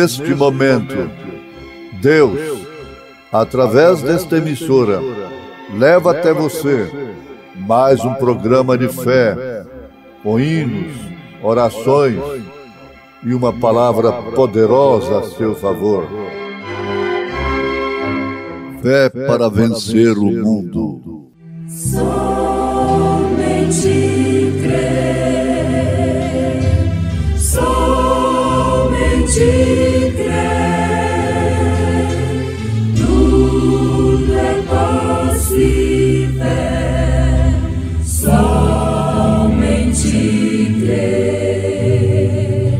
neste momento, Deus, através desta emissora, leva até você mais um programa de fé, com hinos, orações e uma palavra poderosa a seu favor. Fé para vencer o mundo. Somente crer, somente crer, tudo é possível, somente crer,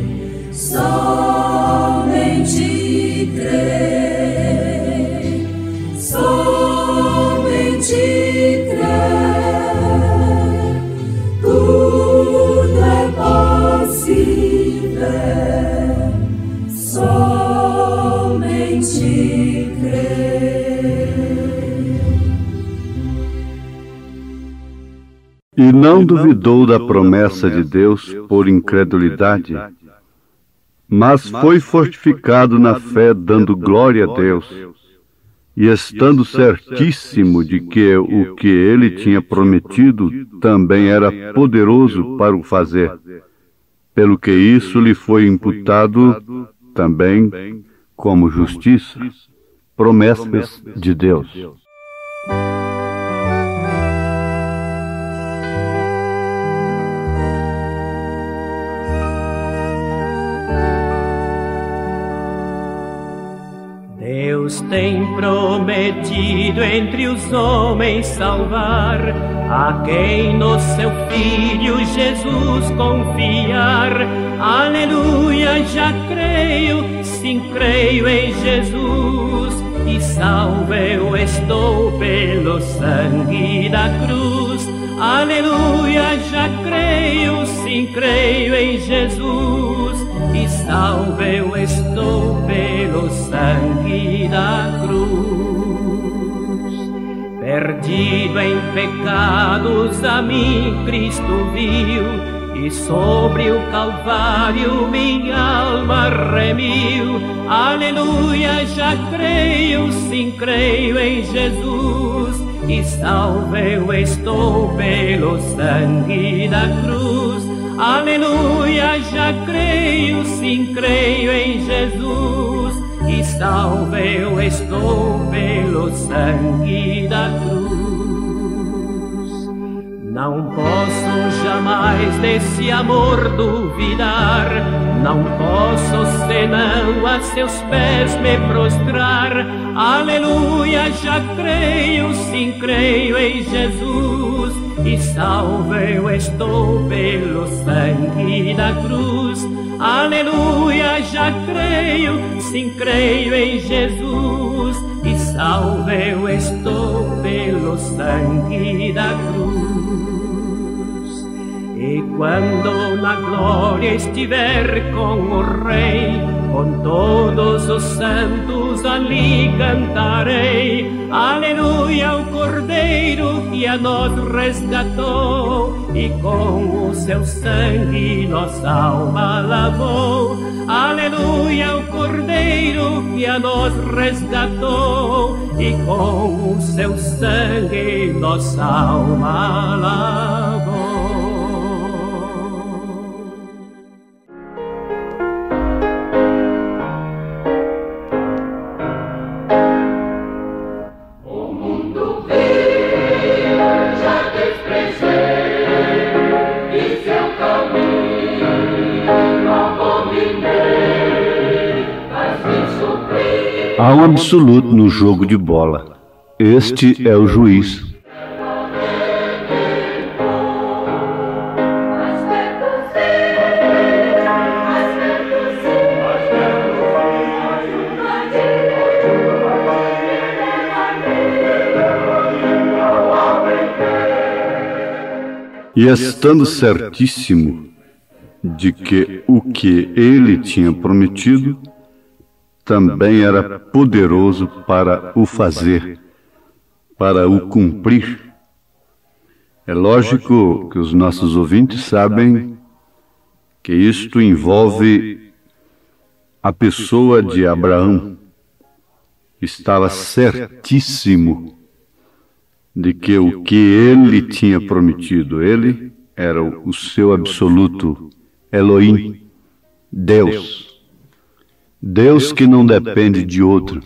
somente crer, somente crer, tudo é possível, somente crer. E não duvidou da promessa de Deus por incredulidade, mas foi fortificado na fé, dando glória a Deus, e estando certíssimo de que o que ele tinha prometido também era poderoso para o fazer, pelo que isso lhe foi imputado também como justiça. Promessas de Deus. Deus tem prometido entre os homens salvar a quem no seu Filho Jesus confiar. Aleluia, já creio, sim creio em Jesus, e salvo eu estou pelo sangue da cruz. Aleluia, já creio, sim creio em Jesus, e salvo eu estou pelo sangue da cruz. Perdido em pecados a mim Cristo viu, e sobre o Calvário minha alma remiu. Aleluia, já creio, sim creio em Jesus, e salvo eu estou pelo sangue da cruz. Aleluia, já creio, sim creio em Jesus, e salvo eu estou pelo sangue da cruz. Não posso jamais desse amor duvidar, não posso senão a seus pés me prostrar. Aleluia, já creio, sim creio em Jesus, e salvo eu estou pelo sangue da cruz. Aleluia, já creio, sim creio em Jesus, e salvo eu estou pelo sangue da cruz. E quando na glória estiver com o Rei, com todos os santos ali cantarei. Aleluia, o Cordeiro que a nós resgatou, e com o seu sangue nossa alma lavou. Aleluia, o Cordeiro que a nós resgatou, e com o seu sangue nossa alma lavou. Há um absoluto no jogo de bola. Este é o juiz. E estando certíssimo de que o que ele tinha prometido também era poderoso para o fazer, para o cumprir. É lógico que os nossos ouvintes sabem que isto envolve a pessoa de Abraão estava certíssimo de que o que ele tinha prometido, ele era o seu absoluto Elohim, Deus. Deus que não depende de outro.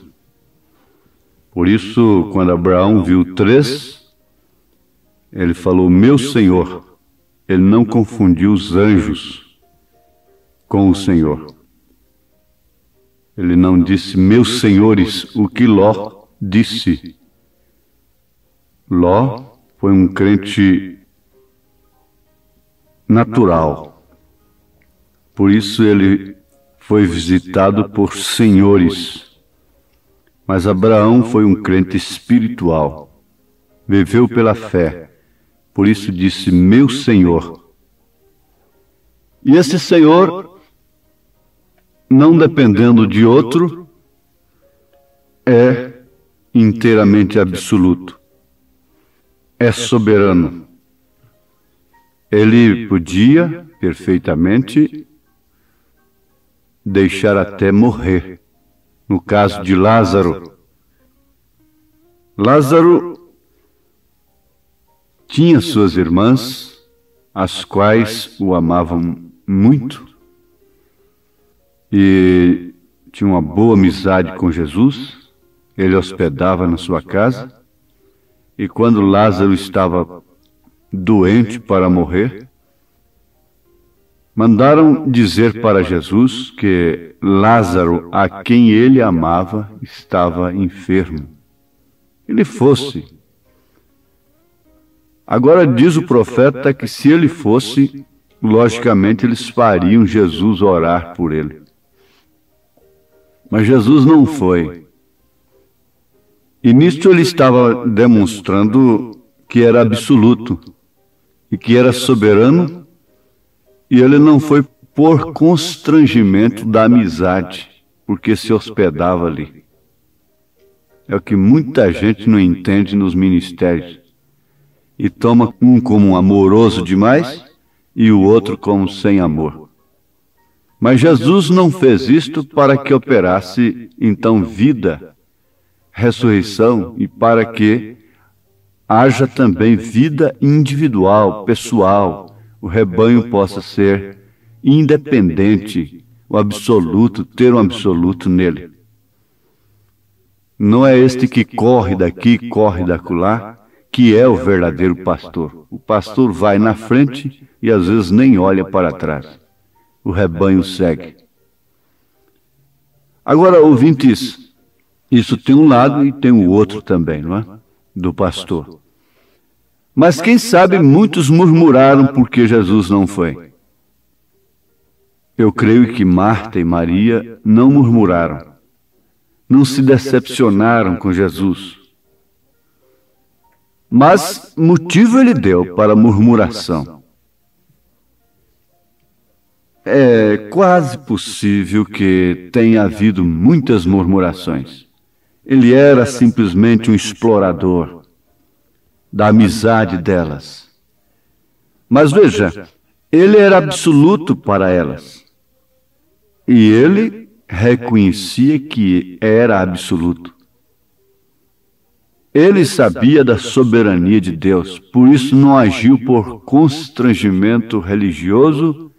Por isso, quando Abraão viu 3, ele falou, meu Senhor. Ele não confundiu os anjos com o Senhor. Ele não disse, meus senhores, o que Ló disse. Ló foi um crente natural. Por isso ele foi visitado por senhores. Mas Abraão foi um crente espiritual. Viveu pela fé. Por isso disse, meu Senhor. E esse Senhor, não dependendo de outro, é inteiramente absoluto. É soberano. Ele podia perfeitamente deixar até morrer. No caso de Lázaro. Lázaro tinha suas irmãs, as quais o amavam muito e tinha uma boa amizade com Jesus. Ele hospedava na sua casa. E quando Lázaro estava doente para morrer, mandaram dizer para Jesus que Lázaro, a quem ele amava, estava enfermo. Ele fosse. Agora diz o profeta que se ele fosse, logicamente eles fariam Jesus orar por ele. Mas Jesus não foi. E nisto ele estava demonstrando que era absoluto e que era soberano, e ele não foi por constrangimento da amizade, porque se hospedava ali. É o que muita gente não entende nos ministérios, e toma um como amoroso demais e o outro como sem amor. Mas Jesus não fez isto para que operasse então vida, ressurreição, e para que haja também vida individual, pessoal, o rebanho possa ser independente, o absoluto, ter um absoluto nele. Não é este que corre daqui, corre dacolá, que é o verdadeiro pastor. O pastor vai na frente e às vezes nem olha para trás. O rebanho segue. Agora, ouvintes, isso tem um lado e tem o outro também, não é? Do pastor. Mas quem sabe muitos murmuraram porque Jesus não foi. Eu creio que Marta e Maria não murmuraram. Não se decepcionaram com Jesus. Mas motivo ele deu para murmuração. É quase possível que tenha havido muitas murmurações. Ele era simplesmente um explorador da amizade delas. Mas veja, ele era absoluto para elas. E ele reconhecia que era absoluto. Ele sabia da soberania de Deus, por isso não agiu por constrangimento religioso,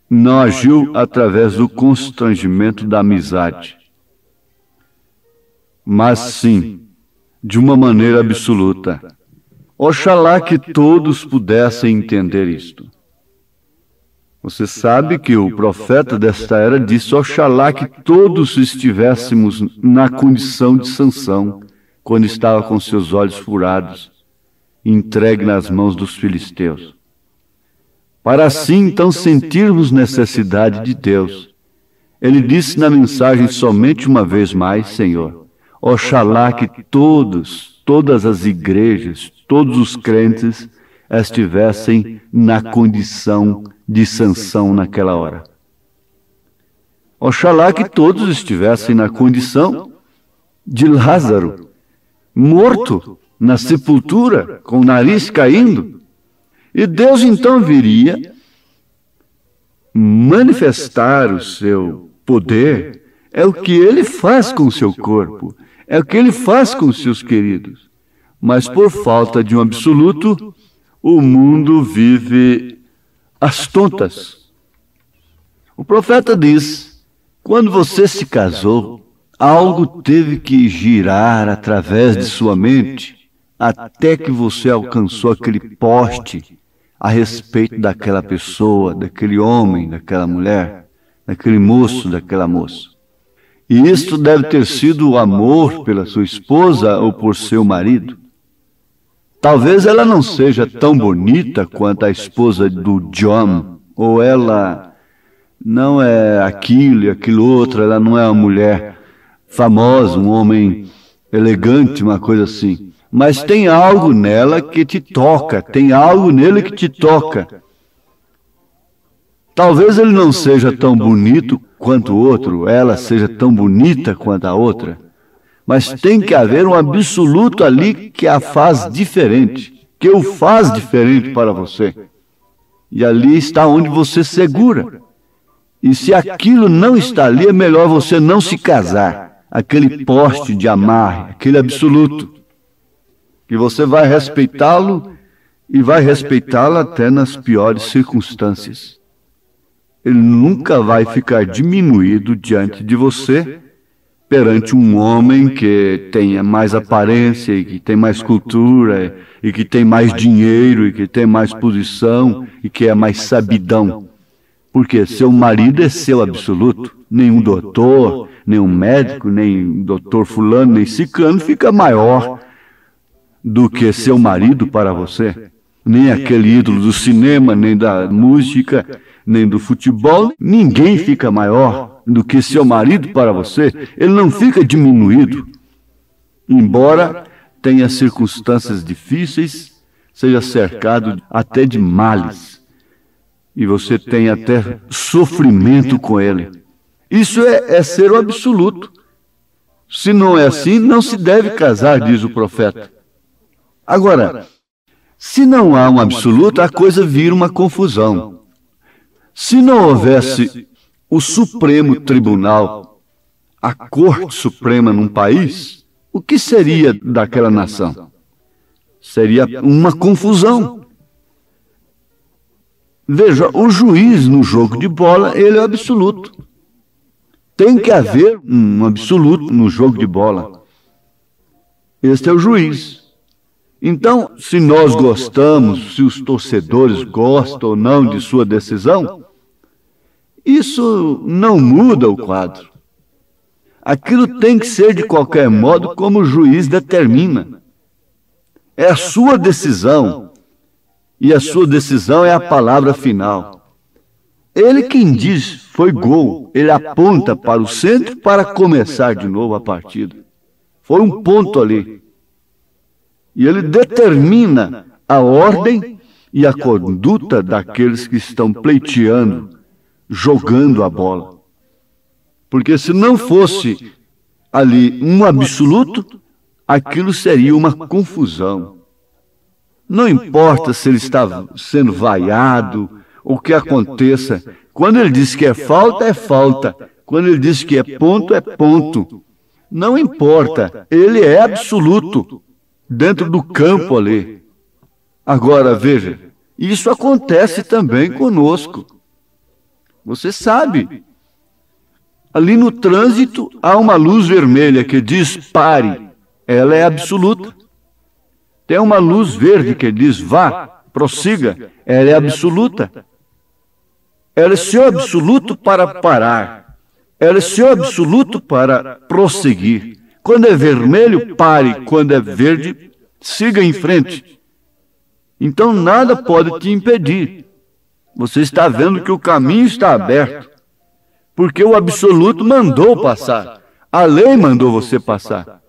não agiu através do constrangimento da amizade. Mas sim, de uma maneira absoluta. Oxalá que todos pudessem entender isto. Você sabe que o profeta desta era disse, oxalá que todos estivéssemos na condição de Sansão, quando estava com seus olhos furados, entregue nas mãos dos filisteus. Para assim, então, sentirmos necessidade de Deus. Ele disse na mensagem somente uma vez mais, Senhor, oxalá que todas as igrejas, todos os crentes estivessem na condição de Sansão naquela hora. Oxalá que todos estivessem na condição de Lázaro, morto na sepultura, com o nariz caindo. E Deus então viria manifestar o seu poder, é o que ele faz com o seu corpo, é o que ele faz com os seus queridos. Mas por falta de um absoluto, o mundo vive às tontas. O profeta diz: quando você se casou, algo teve que girar através de sua mente até que você alcançou aquele poste a respeito daquela pessoa, daquele homem, daquela mulher, daquele moço, daquela moça. E isto deve ter sido o amor pela sua esposa ou por seu marido. Talvez ela não seja tão bonita quanto a esposa do John, ou ela não é aquilo e aquilo outro, ela não é uma mulher famosa, um homem elegante, uma coisa assim. Mas tem algo nela que te toca, tem algo nele que te toca. Talvez ele não seja tão bonito quanto o outro, ela seja tão bonita quanto a outra, mas tem que haver um absoluto ali que a faz diferente, que o faz diferente para você. E ali está onde você segura. E se aquilo não está ali, é melhor você não se casar. Aquele poste de amarre, aquele absoluto, que você vai respeitá-lo e vai respeitá-lo até nas piores circunstâncias. Ele nunca vai ficar diminuído diante de você perante um homem que tenha mais aparência e que tem mais cultura e que tem mais dinheiro e que tem mais posição e que é mais sabidão. Porque seu marido é seu absoluto. Nenhum doutor, nenhum médico, nem doutor fulano, nem ciclano fica maior do que seu marido para você. Nem aquele ídolo do cinema, nem da música, nem do futebol. Ninguém fica maior do que seu marido para você. Ele não fica diminuído. Embora tenha circunstâncias difíceis, seja cercado até de males. E você tem até sofrimento com ele. Isso é ser o absoluto. Se não é assim, não se deve casar, diz o profeta. Agora, se não há um absoluto, a coisa vira uma confusão. Se não houvesse o Supremo Tribunal, a Corte Suprema num país, o que seria daquela nação? Seria uma confusão. Veja, o juiz no jogo de bola, ele é absoluto. Tem que haver um absoluto no jogo de bola. Este é o juiz. Então, se nós gostamos, se os torcedores gostam ou não de sua decisão, isso não muda o quadro. Aquilo tem que ser de qualquer modo como o juiz determina. É a sua decisão. E a sua decisão é a palavra final. Ele quem diz foi gol, ele aponta para o centro para começar de novo a partida. Foi um ponto ali. E ele determina a ordem e a conduta daqueles que estão pleiteando, jogando a bola. Porque se não fosse ali um absoluto, aquilo seria uma confusão. Não importa se ele está sendo vaiado, ou o que aconteça. Quando ele diz que é falta, é falta. Quando ele diz que é ponto, é ponto. Não importa, ele é absoluto, dentro do campo ali. Agora, veja, isso acontece também conosco. Você sabe, ali no trânsito há uma luz vermelha que diz pare. Ela é absoluta. Tem uma luz verde que diz vá, prossiga. Ela é absoluta. Ela é seu absoluto para parar. Ela é seu absoluto para prosseguir. Quando é vermelho, pare. Quando é verde, siga em frente. Então nada pode te impedir. Você está vendo que o caminho está aberto. Porque o absoluto mandou passar. A lei mandou você passar.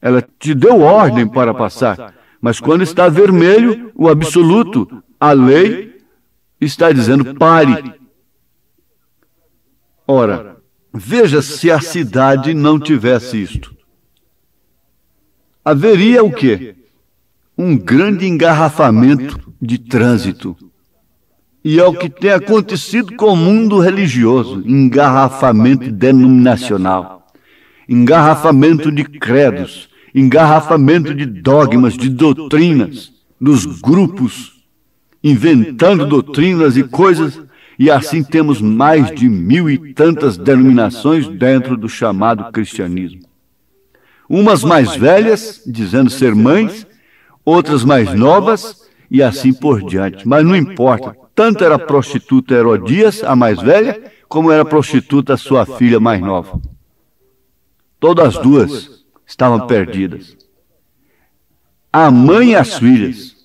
Ela te deu ordem para passar. Mas quando está vermelho, o absoluto, a lei, está dizendo pare. Ora, veja se a cidade não tivesse isto. Haveria o quê? Um grande engarrafamento de trânsito. E é o que tem acontecido com o mundo religioso: engarrafamento denominacional, engarrafamento de credos, engarrafamento de dogmas, de doutrinas, dos grupos inventando doutrinas e coisas, e assim temos mais de 1000 e tantas denominações dentro do chamado cristianismo. Umas mais velhas, dizendo ser mães, outras mais novas, e assim por diante. Mas não importa, tanto era a prostituta Herodias, a mais velha, como era a prostituta sua filha mais nova. Todas as duas estavam perdidas. A mãe e as filhas.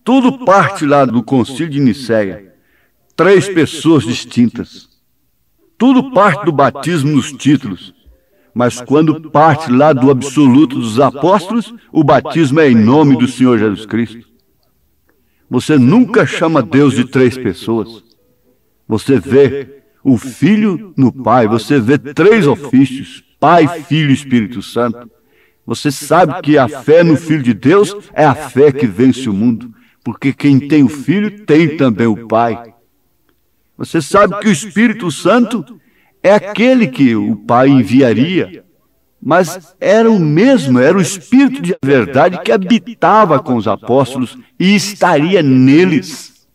Tudo parte lá do concílio de Nicéia. 3 pessoas distintas. Tudo parte do batismo nos títulos. Mas quando parte lá do absoluto dos apóstolos, o batismo é em nome do Senhor Jesus Cristo. Você nunca chama Deus de 3 pessoas. Você vê o Filho no Pai, você vê 3 ofícios, Pai, Filho e Espírito Santo. Você sabe que a fé no Filho de Deus é a fé que vence o mundo, porque quem tem o Filho tem também o Pai. Você sabe que o Espírito Santo é aquele que o Pai enviaria, mas era o mesmo, era o Espírito de verdade que habitava com os apóstolos e estaria neles.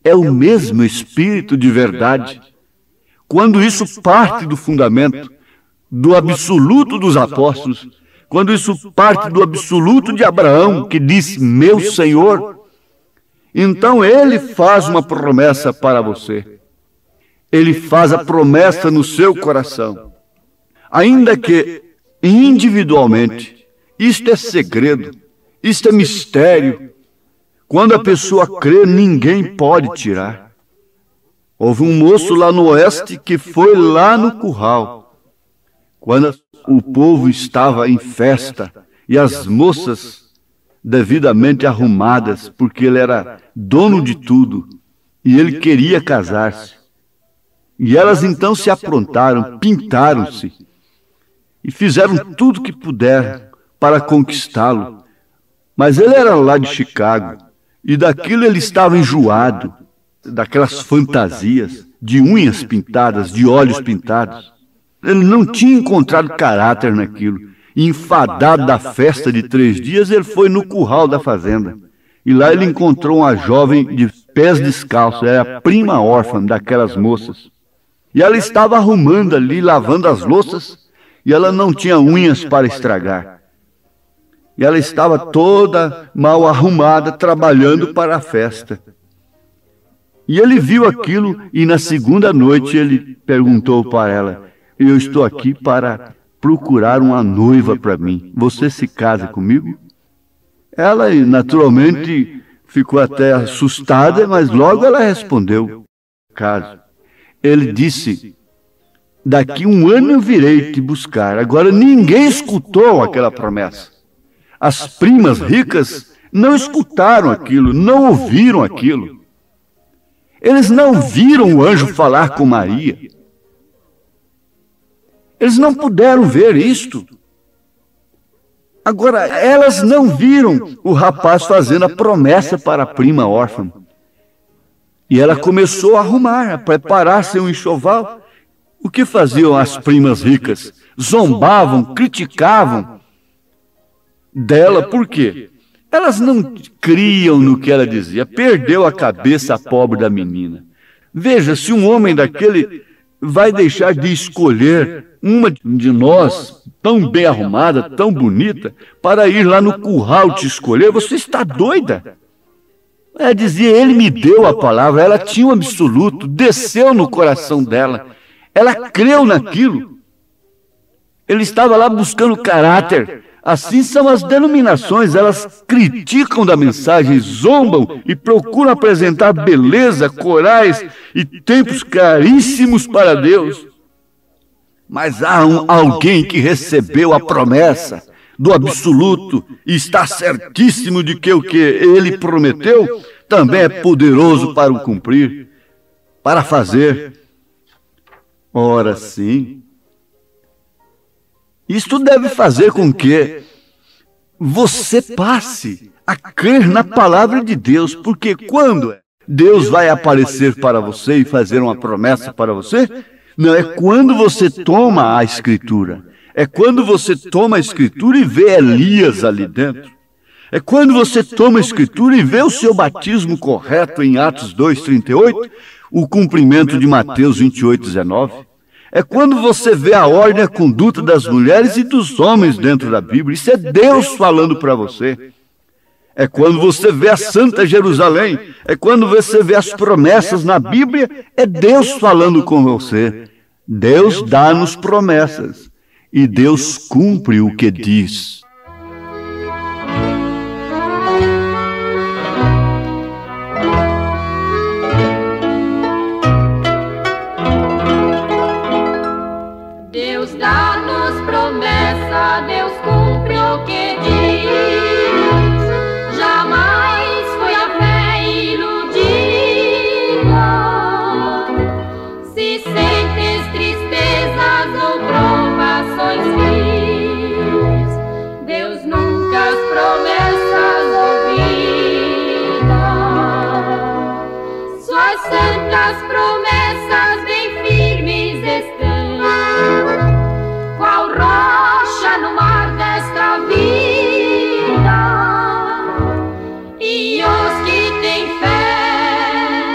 É o mesmo Espírito de verdade. Quando isso parte do fundamento, do absoluto dos apóstolos, quando isso parte do absoluto de Abraão, que disse, meu Senhor, então ele faz uma promessa para você. Ele faz a promessa no seu coração. Ainda que individualmente, isto é segredo, isto é mistério. Quando a pessoa crê, ninguém pode tirar. Houve um moço lá no oeste que foi lá no curral, quando o povo estava em festa e as moças devidamente arrumadas, porque ele era dono de tudo e ele queria casar-se. E elas então se aprontaram, pintaram-se e fizeram tudo que puderam para conquistá-lo. Mas ele era lá de Chicago e daquilo ele estava enjoado, daquelas fantasias de unhas pintadas, de olhos pintados. Ele não tinha encontrado caráter naquilo. E enfadado da festa de 3 dias, ele foi no curral da fazenda. E lá ele encontrou uma jovem de pés descalços, era a prima órfã daquelas moças. E ela estava arrumando ali, lavando as louças, e ela não tinha unhas para estragar. E ela estava toda mal arrumada, trabalhando para a festa. E ele viu aquilo, e na segunda noite ele perguntou para ela, eu estou aqui para procurar uma noiva para mim. Você se casa comigo? Ela, naturalmente, ficou até assustada, mas logo ela respondeu, caso. Ele disse, daqui 1 ano eu virei te buscar. Agora ninguém escutou aquela promessa. As primas ricas não escutaram aquilo, não ouviram aquilo. Eles não viram o anjo falar com Maria. Eles não puderam ver isto. Agora, elas não viram o rapaz fazendo a promessa para a prima órfã. E ela começou a arrumar, a preparar seu enxoval. O que faziam as primas ricas? Zombavam, criticavam dela. Por quê? Elas não criam no que ela dizia. Perdeu a cabeça a pobre da menina. Veja, se um homem daquele vai deixar de escolher uma de nós, tão bem arrumada, tão bonita, para ir lá no curral te escolher, você está doida? Ela dizia, ele me deu a palavra, ela tinha um absoluto, desceu no coração dela, ela creu naquilo. Ele estava lá buscando caráter. Assim são as denominações, elas criticam da mensagem, zombam e procuram apresentar beleza, corais e tempos caríssimos para Deus. Mas há alguém que recebeu a promessa do absoluto e está certíssimo de que o que ele prometeu também é poderoso para o cumprir, para fazer. Ora sim. Isto deve fazer com que você passe a crer na palavra de Deus, porque quando Deus vai aparecer para você e fazer uma promessa para você? Não, é quando você toma a Escritura. É quando você toma a Escritura e vê Elias ali dentro. É quando você toma a Escritura e vê o seu batismo correto em Atos 2:38, o cumprimento de Mateus 28:19. É quando você vê a ordem e a conduta das mulheres e dos homens dentro da Bíblia. Isso é Deus falando para você. É quando você vê a Santa Jerusalém. É quando você vê as promessas na Bíblia. É Deus falando com você. Deus dá-nos promessas. E Deus cumpre o que diz. Deus dá-nos promessa, Deus cumpre o que diz. Jamais foi a fé iludida. Se sentes tristezas ou provações vis, Deus nunca as promessas ouvida. Suas santas promessas bem firmes estão, qual rocha no mar desta vida, e os que têm fé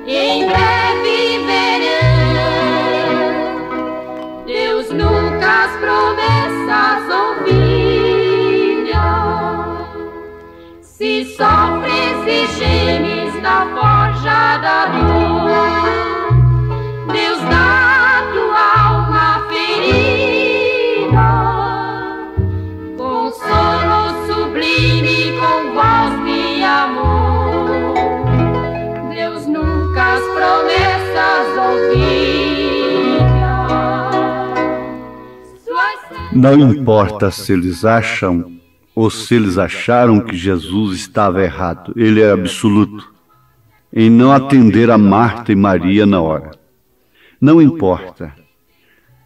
em breve verão. Deus nunca as promessas ouvia. Se sofres e gemes na forja da dor, Deus dá tua alma ferida consolo sublime com voz de amor. Deus nunca as promessas ouvia. Não importa se eles acham ou se eles acharam que Jesus estava errado. Ele é absoluto em não atender a Marta e Maria na hora. Não importa.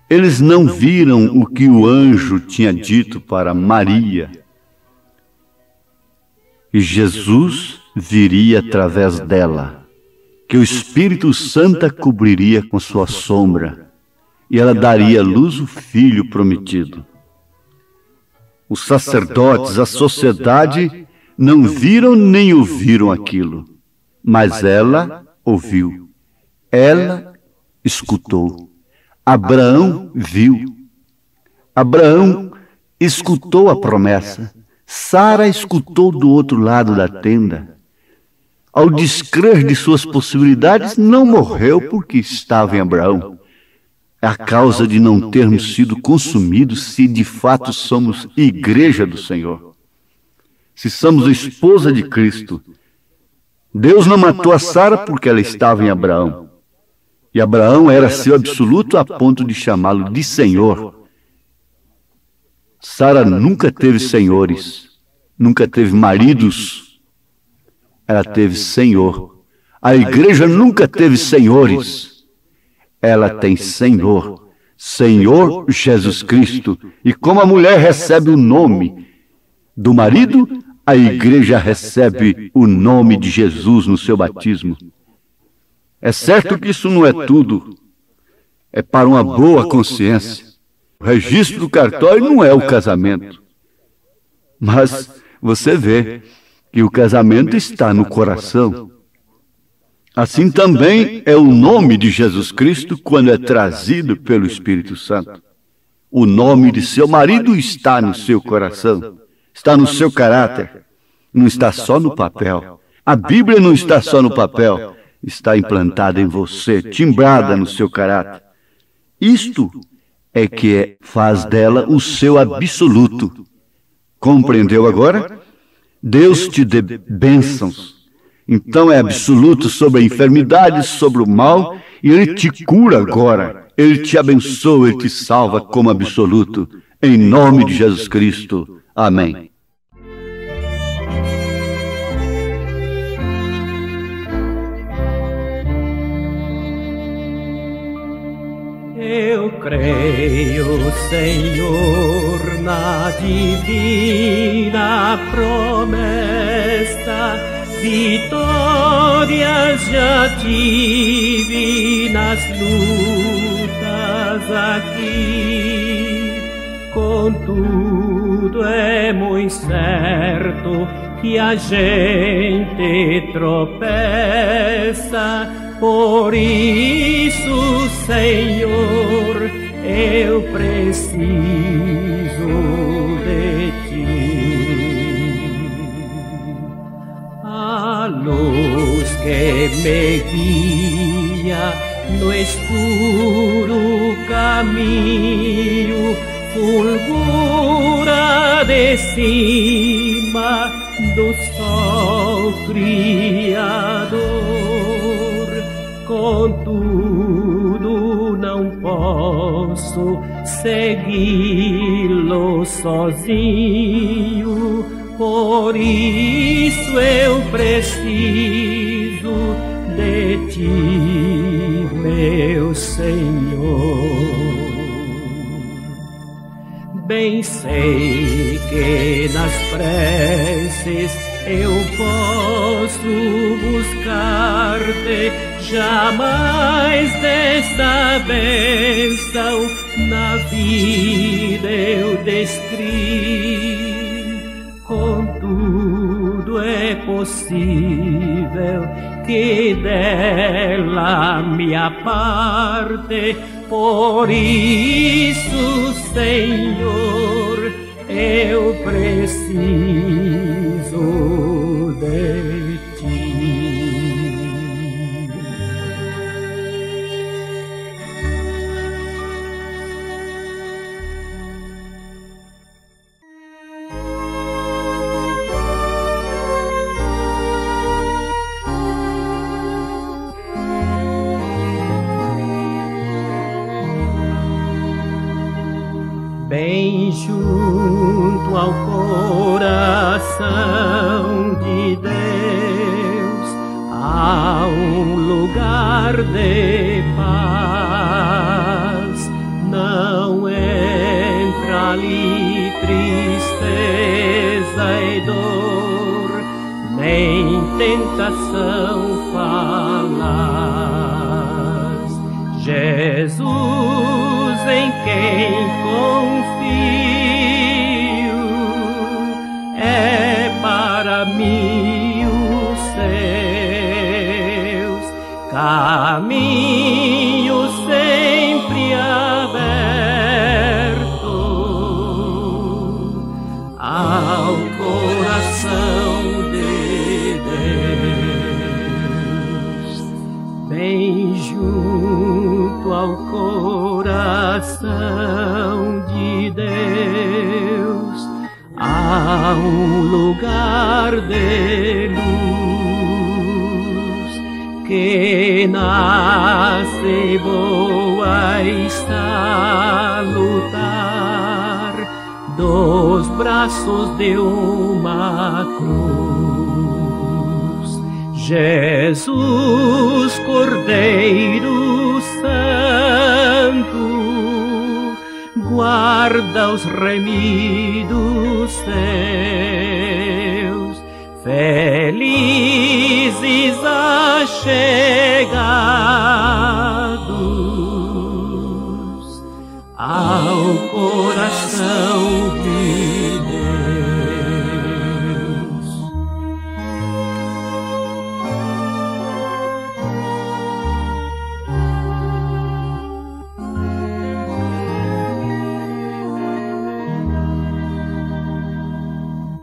Eles não viram o que o anjo tinha dito para Maria. E Jesus viria através dela, que o Espírito Santo a cobriria com sua sombra, e ela daria à luz o filho prometido. Os sacerdotes, a sociedade, não viram nem ouviram aquilo, mas ela ouviu. Ela escutou. Abraão viu. Abraão escutou a promessa. Sara escutou do outro lado da tenda. Ao descrer de suas possibilidades, não morreu porque estava em Abraão. É a causa de não termos sido consumidos se de fato somos igreja do Senhor. Se somos esposa de Cristo. Deus não matou a Sara porque ela estava em Abraão. E Abraão era seu absoluto a ponto de chamá-lo de Senhor. Sara nunca teve senhores, nunca teve maridos. Ela teve Senhor. A igreja nunca teve senhores. Ela tem Senhor, Senhor Jesus Cristo. E como a mulher recebe o nome do marido, a igreja recebe o nome de Jesus no seu batismo. É certo que isso não é tudo. É para uma boa consciência. O registro do cartório não é o casamento. Mas você vê que o casamento está no coração. Assim também é o nome de Jesus Cristo quando é trazido pelo Espírito Santo. O nome de seu marido está no seu coração, está no seu caráter, não está só no papel. A Bíblia não está só no papel, está implantada em você, timbrada no seu caráter. Isto é que faz dela o seu absoluto. Compreendeu agora? Deus te dê bênçãos. Então é absoluto sobre a enfermidade, sobre o mal, e Ele te cura agora. Ele te abençoa, Ele te salva como absoluto. Em nome de Jesus Cristo. Amém. Eu creio, Senhor, na divina promessa, vitórias já tive nas lutas aqui. Contudo é muito certo que a gente tropeça. Por isso, Senhor, eu preciso de Ti. A luz que me guia no escuro caminho fulgura de cima do sol Criador. Contudo não posso segui-lo sozinho, por isso eu preciso de Ti, meu Senhor. Bem sei que nas preces eu posso buscar-te, jamais desta bênção na vida eu descri. Contudo é possível que dela me aparte, por isso, Senhor, eu preciso de Ti. Bem junto ao coração de Deus há um lugar de paz. Não entra ali tristeza e dor, nem tentação falaz. Jesus, em quem confio, é para mim os seus caminhos sempre aberto ao coração de Deus. Bem junto ao coração de Deus há um lugar de luz que nasce boa e salutar dos braços de uma cruz. Jesus, Cordeiro Santo, guarda os remidos seus, felizes achegados ao coração de Deus.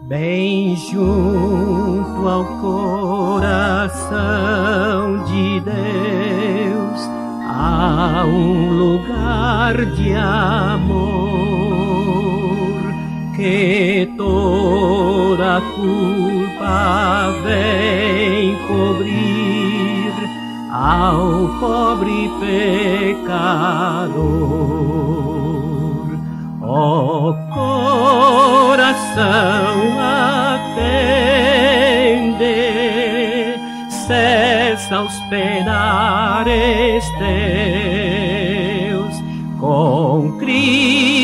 Bem junto ao coração de Deus há um lugar de amor que toda culpa vem cobrir ao pobre pecador. Ó coração, atende, cessa os penares teus, com Cristo